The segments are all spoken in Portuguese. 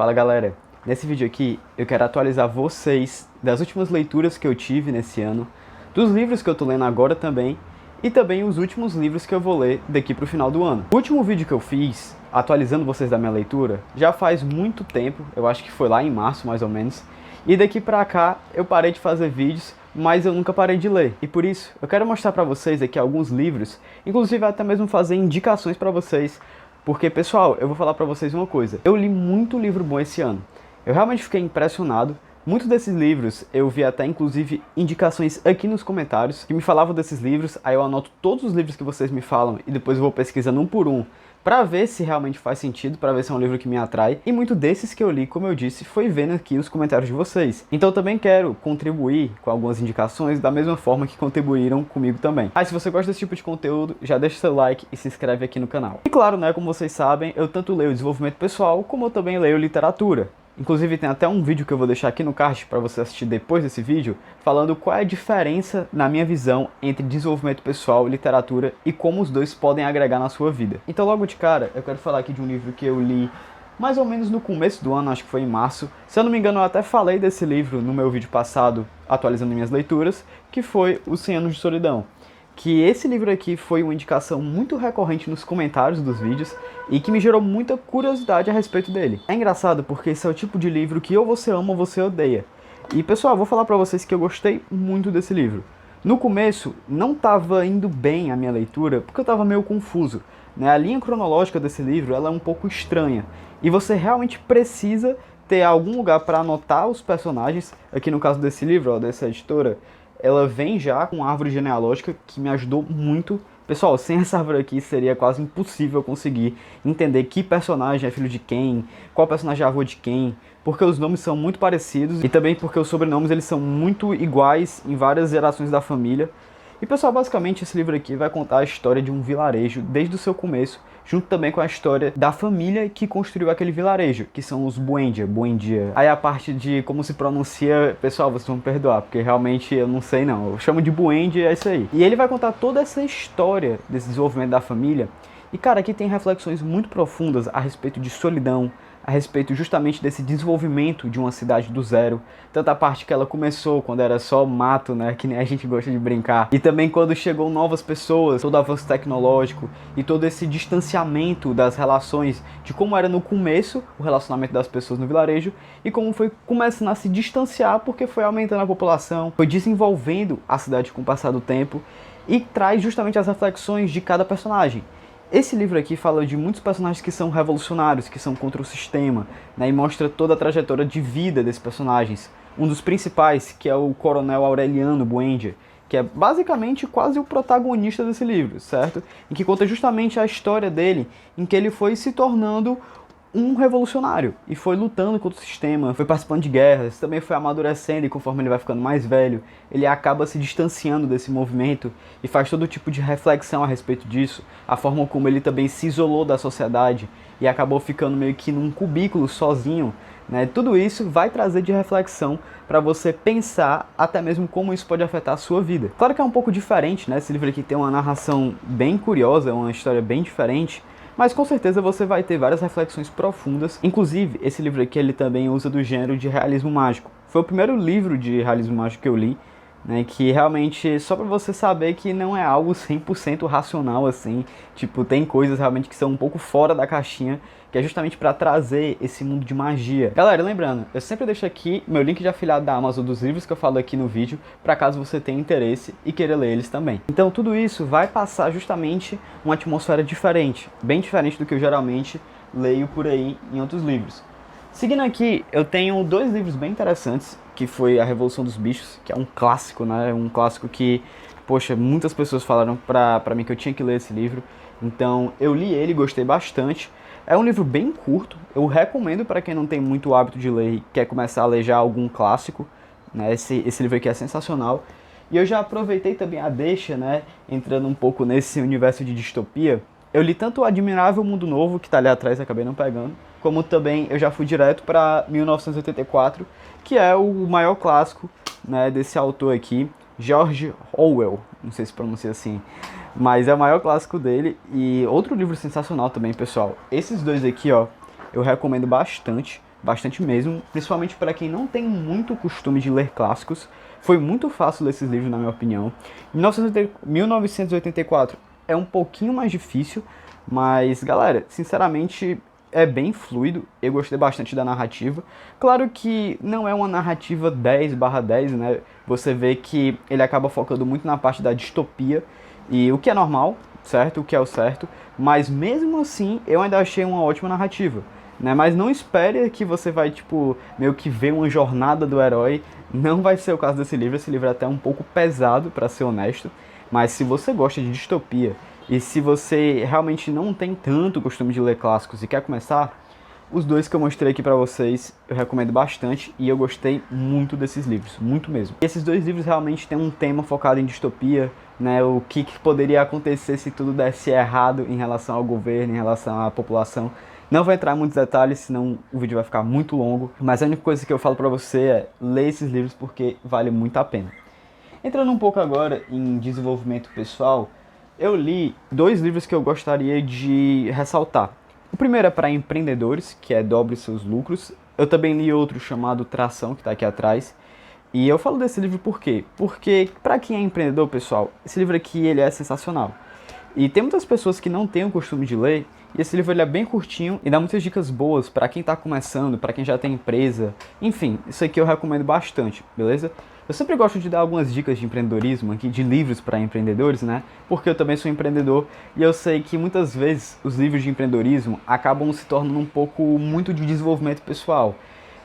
Fala galera, nesse vídeo aqui eu quero atualizar vocês das últimas leituras que eu tive nesse ano, dos livros que eu tô lendo agora também, e também os últimos livros que eu vou ler daqui pro final do ano. O último vídeo que eu fiz, atualizando vocês da minha leitura, já faz muito tempo, eu acho que foi lá em março mais ou menos, e daqui pra cá eu parei de fazer vídeos, mas eu nunca parei de ler. E por isso, eu quero mostrar pra vocês aqui alguns livros, inclusive até mesmo fazer indicações pra vocês. Porque, pessoal, eu vou falar pra vocês uma coisa. Eu li muito livro bom esse ano. Eu realmente fiquei impressionado. Muitos desses livros, eu vi até inclusive indicações aqui nos comentários que me falavam desses livros. Aí eu anoto todos os livros que vocês me falam e depois eu vou pesquisando um por um pra ver se realmente faz sentido, pra ver se é um livro que me atrai. E muito desses que eu li, como eu disse, foi vendo aqui os comentários de vocês. Então eu também quero contribuir com algumas indicações da mesma forma que contribuíram comigo também. Aí se você gosta desse tipo de conteúdo, já deixa seu like e se inscreve aqui no canal. E claro, né, como vocês sabem, eu tanto leio desenvolvimento pessoal, como eu também leio literatura. Inclusive tem até um vídeo que eu vou deixar aqui no card para você assistir depois desse vídeo, falando qual é a diferença, na minha visão, entre desenvolvimento pessoal e literatura e como os dois podem agregar na sua vida. Então logo de cara, eu quero falar aqui de um livro que eu li mais ou menos no começo do ano, acho que foi em março. Se eu não me engano, eu até falei desse livro no meu vídeo passado, atualizando minhas leituras, que foi Os 100 Anos de Solidão. Que esse livro aqui foi uma indicação muito recorrente nos comentários dos vídeos e que me gerou muita curiosidade a respeito dele. É engraçado porque esse é o tipo de livro que ou você ama ou você odeia. E pessoal, vou falar pra vocês que eu gostei muito desse livro. No começo, não estava indo bem a minha leitura porque eu estava meio confuso, né? A linha cronológica desse livro ela é um pouco estranha e você realmente precisa ter algum lugar para anotar os personagens. Aqui no caso desse livro, ó, dessa editora, ela vem já com árvore genealógica que me ajudou muito. Pessoal, sem essa árvore aqui seria quase impossível conseguir entender que personagem é filho de quem, qual personagem é avô de quem, porque os nomes são muito parecidos e também porque os sobrenomes eles são muito iguais em várias gerações da família. E pessoal, basicamente esse livro aqui vai contar a história de um vilarejo desde o seu começo, junto também com a história da família que construiu aquele vilarejo, que são os Buendia. Aí a parte de como se pronuncia, pessoal, vocês vão me perdoar, porque realmente eu não sei não, eu chamo de Buendia, é isso aí. E ele vai contar toda essa história desse desenvolvimento da família, e cara, aqui tem reflexões muito profundas a respeito de solidão, a respeito justamente desse desenvolvimento de uma cidade do zero, tanto a parte que ela começou quando era só mato, né, que nem a gente gosta de brincar, e também quando chegou novas pessoas, todo o avanço tecnológico e todo esse distanciamento das relações, de como era no começo o relacionamento das pessoas no vilarejo e como foi começando a se distanciar porque foi aumentando a população, foi desenvolvendo a cidade com o passar do tempo e traz justamente as reflexões de cada personagem. Esse livro aqui fala de muitos personagens que são revolucionários, que são contra o sistema, né, e mostra toda a trajetória de vida desses personagens. Um dos principais, que é o Coronel Aureliano Buendia, que é basicamente quase o protagonista desse livro, certo? E que conta justamente a história dele, em que ele foi se tornando um revolucionário e foi lutando contra o sistema, foi participando de guerras, também foi amadurecendo e conforme ele vai ficando mais velho, ele acaba se distanciando desse movimento e faz todo tipo de reflexão a respeito disso, a forma como ele também se isolou da sociedade e acabou ficando meio que num cubículo sozinho, né? Tudo isso vai trazer de reflexão para você pensar até mesmo como isso pode afetar a sua vida. Claro que é um pouco diferente, né? Esse livro aqui tem uma narração bem curiosa, uma história bem diferente, mas com certeza você vai ter várias reflexões profundas. Inclusive, esse livro aqui ele também usa do gênero de realismo mágico. Foi o primeiro livro de realismo mágico que eu li, né, que realmente, só pra você saber que não é algo 100% racional assim, tipo, tem coisas realmente que são um pouco fora da caixinha, que é justamente pra trazer esse mundo de magia. Galera, lembrando, eu sempre deixo aqui meu link de afiliado da Amazon dos livros que eu falo aqui no vídeo, pra caso você tenha interesse e queira ler eles também. Então tudo isso vai passar justamente uma atmosfera diferente, bem diferente do que eu geralmente leio por aí em outros livros. Seguindo aqui, eu tenho dois livros bem interessantes, que foi A Revolução dos Bichos, que é um clássico, né? Um clássico que, poxa, muitas pessoas falaram pra mim que eu tinha que ler esse livro. Então, eu li ele, gostei bastante. É um livro bem curto, eu recomendo para quem não tem muito hábito de ler e quer começar a ler já algum clássico, né? Esse livro aqui é sensacional. E eu já aproveitei também a deixa, né? Entrando um pouco nesse universo de distopia. Eu li tanto O Admirável Mundo Novo, que tá ali atrás, acabei não pegando, como também eu já fui direto para 1984, que é o maior clássico, né, desse autor aqui, George Orwell, não sei se pronuncia assim, mas é o maior clássico dele. E outro livro sensacional também, pessoal, esses dois aqui, ó, eu recomendo bastante, bastante mesmo, principalmente para quem não tem muito costume de ler clássicos. Foi muito fácil ler esses livros, na minha opinião. 1984 é um pouquinho mais difícil, mas, galera, sinceramente, é bem fluido. Eu gostei bastante da narrativa. Claro que não é uma narrativa 10/10, né? Você vê que ele acaba focando muito na parte da distopia, e o que é normal, certo? O que é o certo. Mas mesmo assim, eu ainda achei uma ótima narrativa, né? Mas não espere que você vai, tipo, meio que ver uma jornada do herói. Não vai ser o caso desse livro. Esse livro é até um pouco pesado, para ser honesto. Mas se você gosta de distopia, e se você realmente não tem tanto costume de ler clássicos e quer começar, os dois que eu mostrei aqui pra vocês, eu recomendo bastante e eu gostei muito desses livros, muito mesmo. E esses dois livros realmente têm um tema focado em distopia, né, o que poderia acontecer se tudo desse errado em relação ao governo, em relação à população. Não vou entrar em muitos detalhes, senão o vídeo vai ficar muito longo, mas a única coisa que eu falo pra você é ler esses livros porque vale muito a pena. Entrando um pouco agora em desenvolvimento pessoal, eu li dois livros que eu gostaria de ressaltar. O primeiro é para empreendedores, que é Dobre Seus Lucros. Eu também li outro chamado Tração, que está aqui atrás. E eu falo desse livro por quê? Porque para quem é empreendedor, pessoal, esse livro aqui ele é sensacional. E tem muitas pessoas que não têm o costume de ler, e esse livro ele é bem curtinho e dá muitas dicas boas para quem está começando, para quem já tem empresa. Enfim, isso aqui eu recomendo bastante, beleza? Eu sempre gosto de dar algumas dicas de empreendedorismo aqui, de livros para empreendedores, né? Porque eu também sou empreendedor e eu sei que muitas vezes os livros de empreendedorismo acabam se tornando um pouco muito de desenvolvimento pessoal.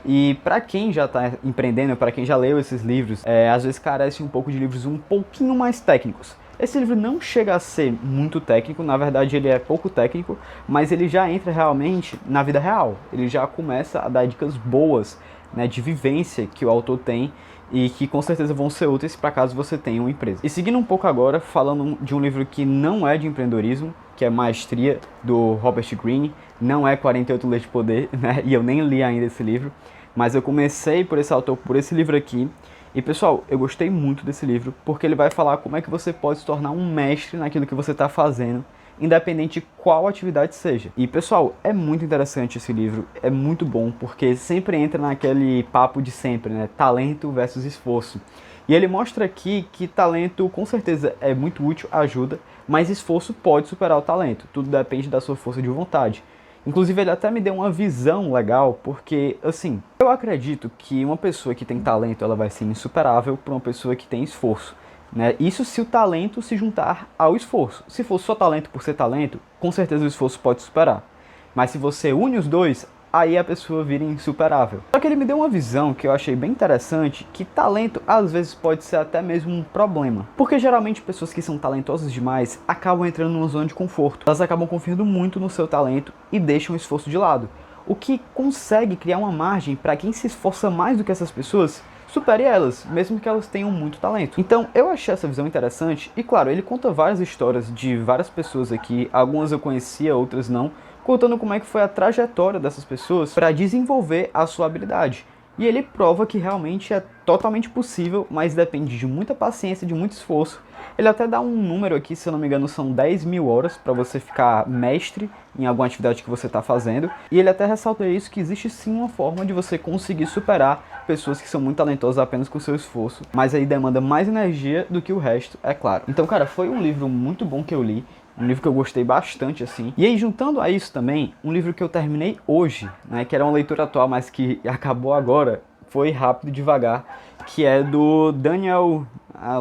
E para quem já está empreendendo, para quem já leu esses livros, às vezes carece um pouco de livros um pouquinho mais técnicos. Esse livro não chega a ser muito técnico, na verdade ele é pouco técnico, mas ele já entra realmente na vida real. Ele já começa a dar dicas boas, né, de vivência que o autor tem e que com certeza vão ser úteis para caso você tenha uma empresa. E seguindo um pouco agora, falando de um livro que não é de empreendedorismo, que é Maestria, do Robert Greene, não é 48 Leis de Poder, né, e eu nem li ainda esse livro, mas eu comecei por esse autor, por esse livro aqui. E pessoal, eu gostei muito desse livro, porque ele vai falar como é que você pode se tornar um mestre naquilo que você está fazendo, independente de qual atividade seja. E pessoal, é muito interessante esse livro, é muito bom, porque sempre entra naquele papo de sempre, né? Talento versus esforço. E ele mostra aqui que talento com certeza é muito útil, ajuda, mas esforço pode superar o talento, tudo depende da sua força de vontade. Inclusive ele até me deu uma visão legal, porque assim, eu acredito que uma pessoa que tem talento ela vai ser insuperável para uma pessoa que tem esforço, né? Isso se o talento se juntar ao esforço. Se for só talento por ser talento, com certeza o esforço pode superar. Mas se você une os dois, aí a pessoa vira insuperável. Só que ele me deu uma visão que eu achei bem interessante, que talento às vezes pode ser até mesmo um problema. Porque geralmente pessoas que são talentosas demais acabam entrando numa zona de conforto. Elas acabam confiando muito no seu talento e deixam o esforço de lado. O que consegue criar uma margem para quem se esforça mais do que essas pessoas supere elas, mesmo que elas tenham muito talento. Então eu achei essa visão interessante e claro, ele conta várias histórias de várias pessoas aqui, algumas eu conhecia, outras não, contando como é que foi a trajetória dessas pessoas para desenvolver a sua habilidade. E ele prova que realmente é totalmente possível, mas depende de muita paciência, de muito esforço. Ele até dá um número aqui, se eu não me engano são 10.000 horas para você ficar mestre em alguma atividade que você está fazendo. E ele até ressalta isso, que existe sim uma forma de você conseguir superar pessoas que são muito talentosas apenas com seu esforço. Mas aí demanda mais energia do que o resto, é claro. Então, cara, foi um livro muito bom que eu li. Um livro que eu gostei bastante, assim. E aí, juntando a isso também, um livro que eu terminei hoje, né, que era uma leitura atual, mas que acabou agora, foi Rápido e Devagar, que é do Daniel...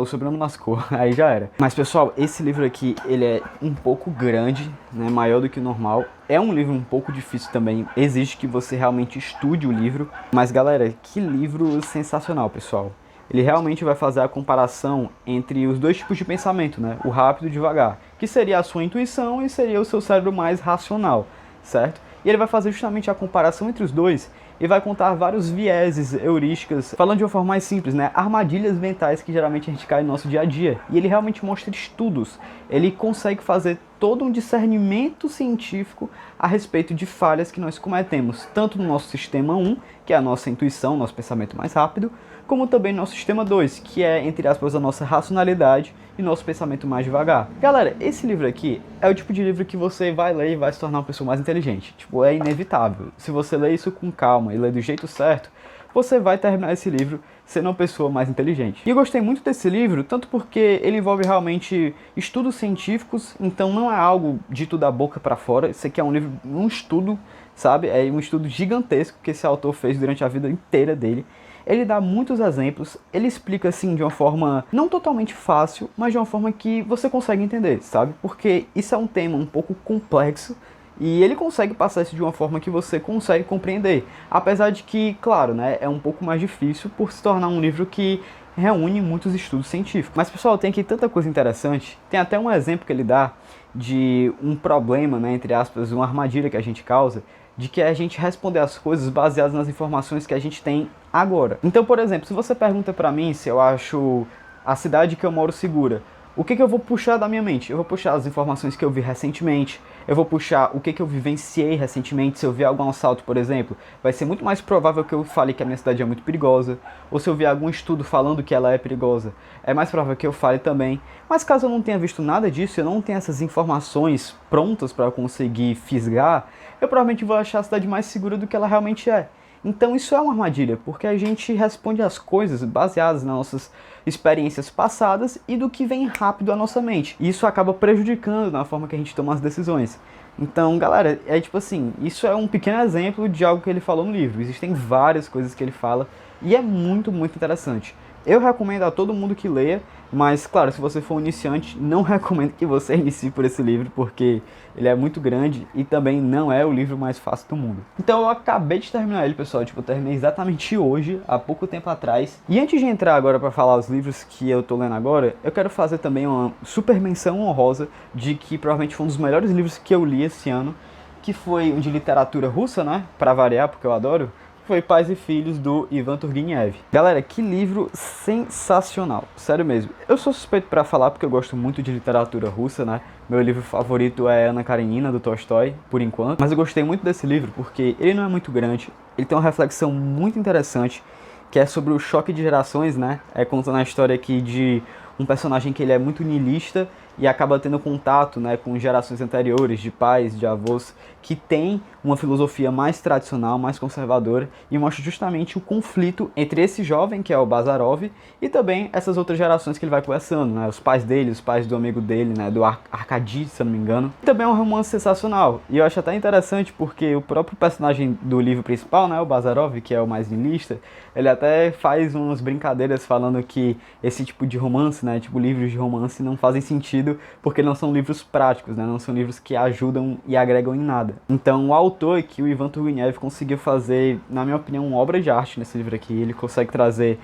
o sobrenome lascou, aí já era. Mas, pessoal, esse livro aqui, ele é um pouco grande, né, maior do que o normal. É um livro um pouco difícil também, exige que você realmente estude o livro. Mas, galera, que livro sensacional, pessoal. Ele realmente vai fazer a comparação entre os dois tipos de pensamento, né? O rápido e o devagar, que seria a sua intuição e seria o seu cérebro mais racional, certo? E ele vai fazer justamente a comparação entre os dois e vai contar vários vieses, heurísticas, falando de uma forma mais simples, né? Armadilhas mentais que geralmente a gente cai no nosso dia a dia. E ele realmente mostra estudos. Ele consegue fazer todo um discernimento científico a respeito de falhas que nós cometemos, tanto no nosso sistema 1, que é a nossa intuição, nosso pensamento mais rápido, como também no nosso sistema 2, que é, entre aspas, a nossa racionalidade e nosso pensamento mais devagar. Galera, esse livro aqui é o tipo de livro que você vai ler e vai se tornar uma pessoa mais inteligente. Tipo, é inevitável. Se você ler isso com calma e ler do jeito certo, você vai terminar esse livro sendo uma pessoa mais inteligente. E eu gostei muito desse livro, tanto porque ele envolve realmente estudos científicos, então não é algo dito da boca para fora. Esse aqui é um livro, um estudo, sabe? É um estudo gigantesco que esse autor fez durante a vida inteira dele. Ele dá muitos exemplos, ele explica assim de uma forma não totalmente fácil, mas de uma forma que você consegue entender, sabe? Porque isso é um tema um pouco complexo, e ele consegue passar isso de uma forma que você consegue compreender. Apesar de que, claro, né, é um pouco mais difícil por se tornar um livro que reúne muitos estudos científicos. Mas, pessoal, tem aqui tanta coisa interessante. Tem até um exemplo que ele dá de um problema, né, entre aspas, uma armadilha que a gente causa, de que é a gente responder as coisas baseadas nas informações que a gente tem agora. Então, por exemplo, se você pergunta pra mim se eu acho a cidade que eu moro segura, o que eu vou puxar da minha mente? Eu vou puxar as informações que eu vi recentemente, eu vou puxar o que eu vivenciei recentemente. Se eu ver algum assalto, por exemplo, vai ser muito mais provável que eu fale que a minha cidade é muito perigosa, ou se eu ver algum estudo falando que ela é perigosa, é mais provável que eu fale também. Mas caso eu não tenha visto nada disso, eu não tenha essas informações prontas para conseguir fisgar, eu provavelmente vou achar a cidade mais segura do que ela realmente é. Então isso é uma armadilha, porque a gente responde às coisas baseadas nas nossas experiências passadas e do que vem rápido à nossa mente. E isso acaba prejudicando na forma que a gente toma as decisões. Então, galera, é tipo assim, isso é um pequeno exemplo de algo que ele falou no livro. Existem várias coisas que ele fala e é muito, muito interessante. Eu recomendo a todo mundo que leia, mas, claro, se você for um iniciante, não recomendo que você inicie por esse livro, porque ele é muito grande e também não é o livro mais fácil do mundo. Então eu acabei de terminar ele, pessoal, tipo, eu terminei exatamente hoje, há pouco tempo atrás. E antes de entrar agora para falar os livros que eu tô lendo agora, eu quero fazer também uma super menção honrosa de que provavelmente foi um dos melhores livros que eu li esse ano, que foi um de literatura russa, né, para variar, porque eu adoro. Foi Pais e Filhos, do Ivan Turgenev. Galera, que livro sensacional, sério mesmo. Eu sou suspeito pra falar porque eu gosto muito de literatura russa, né? Meu livro favorito é Ana Karenina, do Tolstói, por enquanto. Mas eu gostei muito desse livro porque ele não é muito grande, ele tem uma reflexão muito interessante, que é sobre o choque de gerações, né? Contando a história aqui de um personagem que ele é muito niilista e acaba tendo contato, né, com gerações anteriores, de pais, de avós, que tem uma filosofia mais tradicional, mais conservadora, e mostra justamente o conflito entre esse jovem, que é o Bazarov, e também essas outras gerações que ele vai conversando, né, os pais dele, os pais do amigo dele, né, do Arkady, se eu não me engano. E também é um romance sensacional, e eu acho até interessante porque o próprio personagem do livro principal, né, o Bazarov, que é o mais niilista, ele até faz umas brincadeiras falando que esse tipo de romance, né, tipo livros de romance, não fazem sentido porque não são livros práticos, né? Não são livros que ajudam e agregam em nada. Então o autor aqui, o Ivan Turgenev, conseguiu fazer, na minha opinião, uma obra de arte nesse livro aqui. Ele consegue trazer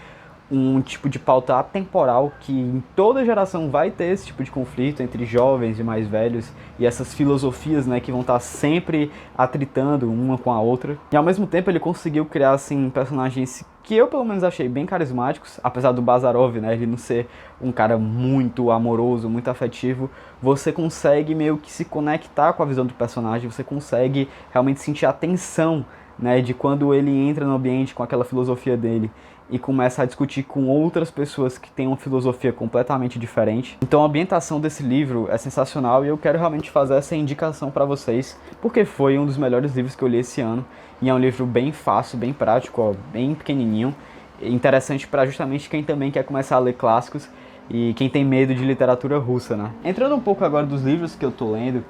um tipo de pauta atemporal que em toda geração vai ter esse tipo de conflito entre jovens e mais velhos e essas filosofias, né, que vão estar sempre atritando uma com a outra. E ao mesmo tempo ele conseguiu criar assim personagens que eu pelo menos achei bem carismáticos, apesar do Bazarov, né, ele não ser um cara muito amoroso, muito afetivo. Você consegue meio que se conectar com a visão do personagem, você consegue realmente sentir a tensão, né, de quando ele entra no ambiente com aquela filosofia dele e começa a discutir com outras pessoas que têm uma filosofia completamente diferente. Então a ambientação desse livro é sensacional e eu quero realmente fazer essa indicação para vocês, porque foi um dos melhores livros que eu li esse ano, e é um livro bem fácil, bem prático, ó, bem pequenininho, interessante para justamente quem também quer começar a ler clássicos e quem tem medo de literatura russa, né? Entrando um pouco agora dos livros que eu tô lendo,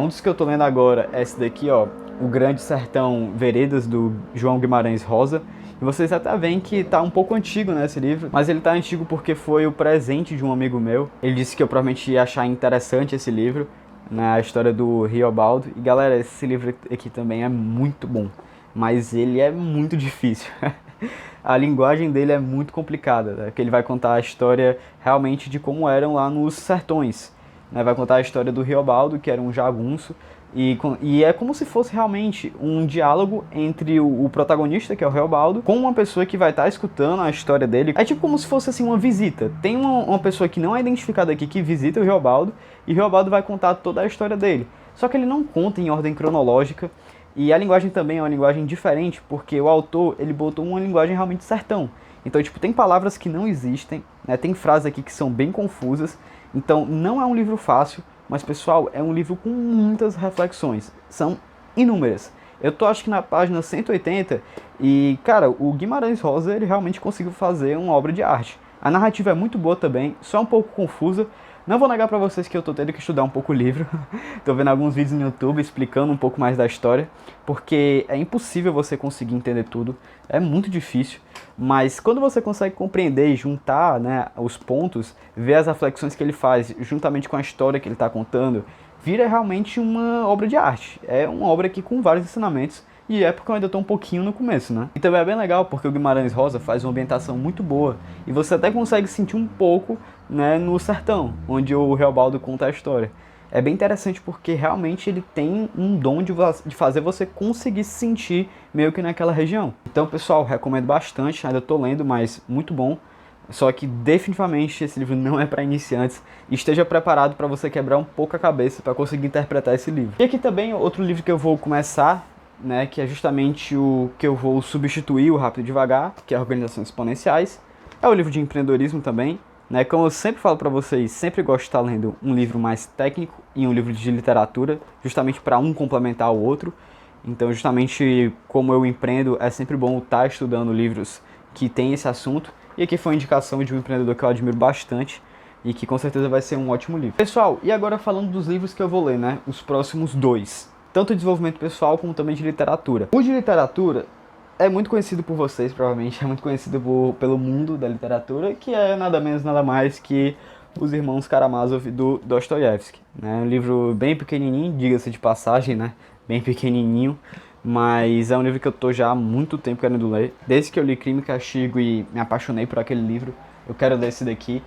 um dos que eu tô lendo agora é esse daqui, ó, O Grande Sertão Veredas, do João Guimarães Rosa. E vocês até veem que tá um pouco antigo, né, esse livro, mas ele tá antigo porque foi o presente de um amigo meu. Ele disse que eu provavelmente ia achar interessante esse livro, né, a história do Riobaldo. E galera, esse livro aqui também é muito bom, mas ele é muito difícil. A linguagem dele é muito complicada, né, que ele vai contar a história realmente de como eram lá nos sertões. Vai contar a história do Riobaldo, que era um jagunço, E é como se fosse realmente um diálogo entre o protagonista, que é o Reobaldo, com uma pessoa que vai estar escutando a história dele. É tipo como se fosse assim uma visita. Tem uma pessoa que não é identificada aqui que visita o Reobaldo, e o Reobaldo vai contar toda a história dele. Só que ele não conta em ordem cronológica, e a linguagem também é uma linguagem diferente, porque o autor, ele botou uma linguagem realmente sertão. Então, tipo, tem palavras que não existem, né? Tem frases aqui que são bem confusas. Então, não é um livro fácil, mas, pessoal, é um livro com muitas reflexões. São inúmeras. Eu tô, acho que na página 180, e, cara, o Guimarães Rosa, ele realmente conseguiu fazer uma obra de arte. A narrativa é muito boa também, só um pouco confusa. Não vou negar pra vocês que eu tô tendo que estudar um pouco o livro. Tô vendo alguns vídeos no YouTube explicando um pouco mais da história, porque é impossível você conseguir entender tudo, é muito difícil. Mas quando você consegue compreender e juntar, né, os pontos, ver as reflexões que ele faz juntamente com a história que ele está contando, vira realmente uma obra de arte. É uma obra aqui com vários ensinamentos, e é porque eu ainda estou um pouquinho no começo, né? E também é bem legal porque o Guimarães Rosa faz uma ambientação muito boa, e você até consegue sentir um pouco, né, no sertão, onde o Reobaldo conta a história. É bem interessante porque realmente ele tem um dom de fazer você conseguir se sentir meio que naquela região. Então, pessoal, recomendo bastante, ainda estou lendo, mas muito bom. Só que definitivamente esse livro não é para iniciantes. Esteja preparado para você quebrar um pouco a cabeça para conseguir interpretar esse livro. E aqui também outro livro que eu vou começar, né, que é justamente o que eu vou substituir o Rápido e Devagar, que é Organizações Exponenciais. É o livro de empreendedorismo também. Né, como eu sempre falo para vocês, sempre gosto de estar lendo um livro mais técnico e um livro de literatura, justamente para um complementar o outro. Então, justamente como eu empreendo, é sempre bom estar estudando livros que têm esse assunto. E aqui foi uma indicação de um empreendedor que eu admiro bastante e que com certeza vai ser um ótimo livro. Pessoal, e agora falando dos livros que eu vou ler, né? Os próximos 2. Tanto de desenvolvimento pessoal como também de literatura. O de literatura é muito conhecido por vocês, provavelmente, é muito conhecido pelo mundo da literatura, que é nada menos, nada mais que Os Irmãos Karamazov, do Dostoiévski. Né? Um livro bem pequenininho, diga-se de passagem, né? Bem pequenininho, mas é um livro que eu tô já há muito tempo querendo ler. Desde que eu li Crime e Castigo e me apaixonei por aquele livro, eu quero ler esse daqui.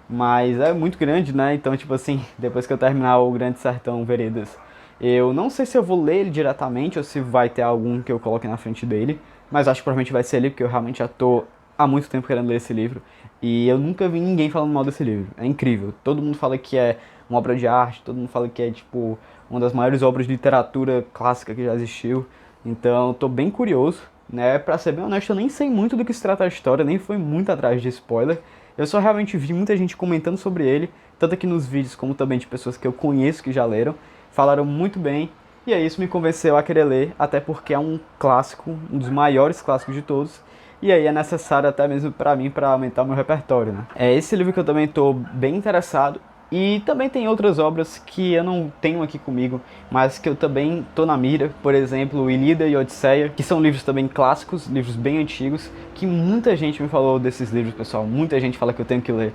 Mas é muito grande, né? Então, tipo assim, depois que eu terminar o Grande Sertão Veredas, eu não sei se eu vou ler ele diretamente ou se vai ter algum que eu coloque na frente dele, mas acho que provavelmente vai ser ele, porque eu realmente já tô há muito tempo querendo ler esse livro. E eu nunca vi ninguém falando mal desse livro. É incrível. Todo mundo fala que é uma obra de arte, todo mundo fala que é, tipo, uma das maiores obras de literatura clássica que já existiu. Então, tô bem curioso, né? Pra ser bem honesto, eu nem sei muito do que se trata a história, nem fui muito atrás de spoiler. Eu só realmente vi muita gente comentando sobre ele, tanto aqui nos vídeos como também de pessoas que eu conheço que já leram. Falaram muito bem. E aí isso me convenceu a querer ler, até porque é um clássico, um dos maiores clássicos de todos. E aí é necessário até mesmo pra mim, pra aumentar o meu repertório, né? É esse livro que eu também tô bem interessado. E também tem outras obras que eu não tenho aqui comigo, mas que eu também tô na mira. Por exemplo, Ilíada e Odisseia, que são livros também clássicos, livros bem antigos, que muita gente me falou desses livros, pessoal. Muita gente fala que eu tenho que ler.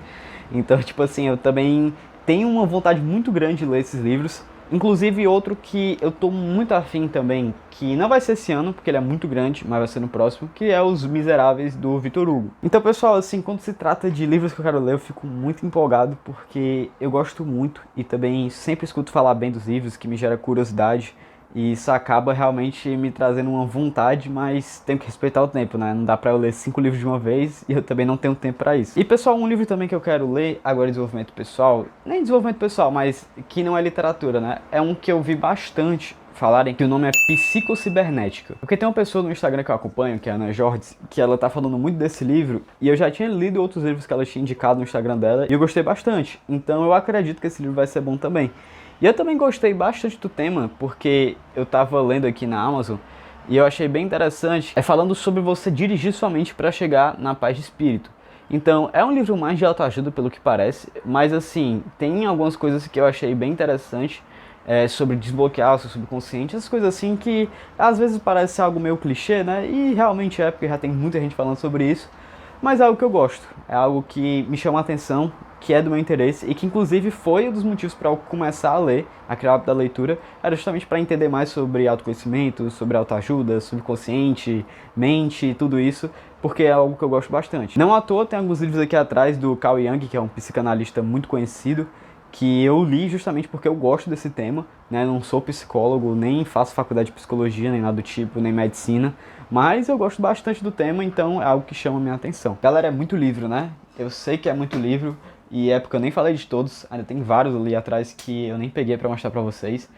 Então, tipo assim, eu também tenho uma vontade muito grande de ler esses livros. Inclusive outro que eu tô muito afim também, que não vai ser esse ano, porque ele é muito grande, mas vai ser no próximo, que é Os Miseráveis, do Victor Hugo. Então, pessoal, assim, quando se trata de livros que eu quero ler, eu fico muito empolgado, porque eu gosto muito e também sempre escuto falar bem dos livros, que me gera curiosidade. E isso acaba realmente me trazendo uma vontade, mas tenho que respeitar o tempo, né? Não dá pra eu ler 5 livros de uma vez e eu também não tenho tempo pra isso. E, pessoal, um livro também que eu quero ler, agora desenvolvimento pessoal, nem desenvolvimento pessoal, mas que não é literatura, né? É um que eu vi bastante falarem, que o nome é Psicocibernética. Porque tem uma pessoa no Instagram que eu acompanho, que é a Ana Jordes, que ela tá falando muito desse livro, e eu já tinha lido outros livros que ela tinha indicado no Instagram dela, e eu gostei bastante. Então eu acredito que esse livro vai ser bom também. E eu também gostei bastante do tema, porque eu tava lendo aqui na Amazon e eu achei bem interessante. É falando sobre você dirigir sua mente para chegar na paz de espírito. Então, é um livro mais de autoajuda, pelo que parece, mas assim, tem algumas coisas que eu achei bem interessante, sobre desbloquear o seu subconsciente, essas coisas assim que às vezes parece algo meio clichê, né? E realmente é, porque já tem muita gente falando sobre isso. Mas é algo que eu gosto, é algo que me chama a atenção, que é do meu interesse e que inclusive foi um dos motivos para eu começar a ler, a criar o hábito da leitura, era justamente para entender mais sobre autoconhecimento, sobre autoajuda, subconsciente, mente e tudo isso, porque é algo que eu gosto bastante. Não à toa tem alguns livros aqui atrás do Carl Jung, que é um psicanalista muito conhecido, que eu li justamente porque eu gosto desse tema, né? Não sou psicólogo, nem faço faculdade de psicologia, nem nada do tipo, nem medicina, mas eu gosto bastante do tema, então é algo que chama a minha atenção. Galera, é muito livro, né? Eu sei que é muito livro, e é porque eu nem falei de todos, ainda tem vários ali atrás que eu nem peguei pra mostrar pra vocês.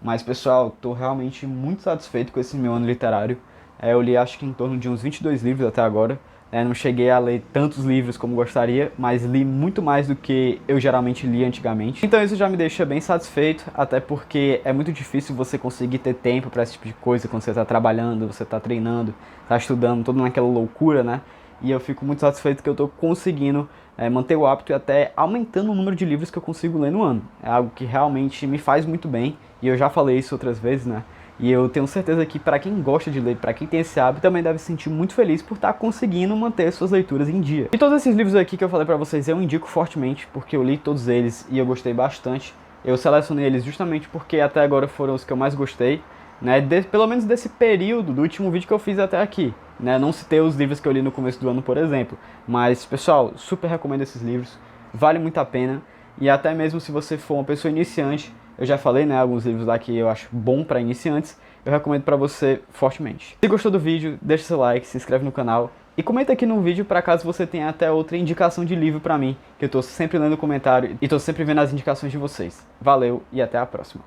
Mas, pessoal, tô realmente muito satisfeito com esse meu ano literário. Eu li acho que em torno de uns 22 livros até agora. Não cheguei a ler tantos livros como gostaria, mas li muito mais do que eu geralmente li antigamente. Então isso já me deixa bem satisfeito, até porque é muito difícil você conseguir ter tempo para esse tipo de coisa quando você está trabalhando, você está treinando, está estudando, tudo naquela loucura, né? E eu fico muito satisfeito que eu estou conseguindo manter o hábito e até aumentando o número de livros que eu consigo ler no ano. É algo que realmente me faz muito bem, e eu já falei isso outras vezes, né? E eu tenho certeza que para quem gosta de ler, para quem tem esse hábito, também deve se sentir muito feliz por estar conseguindo manter suas leituras em dia. E todos esses livros aqui que eu falei para vocês eu indico fortemente, porque eu li todos eles e eu gostei bastante. Eu selecionei eles justamente porque até agora foram os que eu mais gostei, né? Pelo menos desse período, do último vídeo que eu fiz até aqui, né? Não citei os livros que eu li no começo do ano, por exemplo. Mas, pessoal, super recomendo esses livros, vale muito a pena. E até mesmo se você for uma pessoa iniciante, eu já falei, né, alguns livros lá que eu acho bom para iniciantes, eu recomendo para você fortemente. Se gostou do vídeo, deixa seu like, se inscreve no canal e comenta aqui no vídeo para caso você tenha até outra indicação de livro para mim, que eu tô sempre lendo comentário e tô sempre vendo as indicações de vocês. Valeu e até a próxima.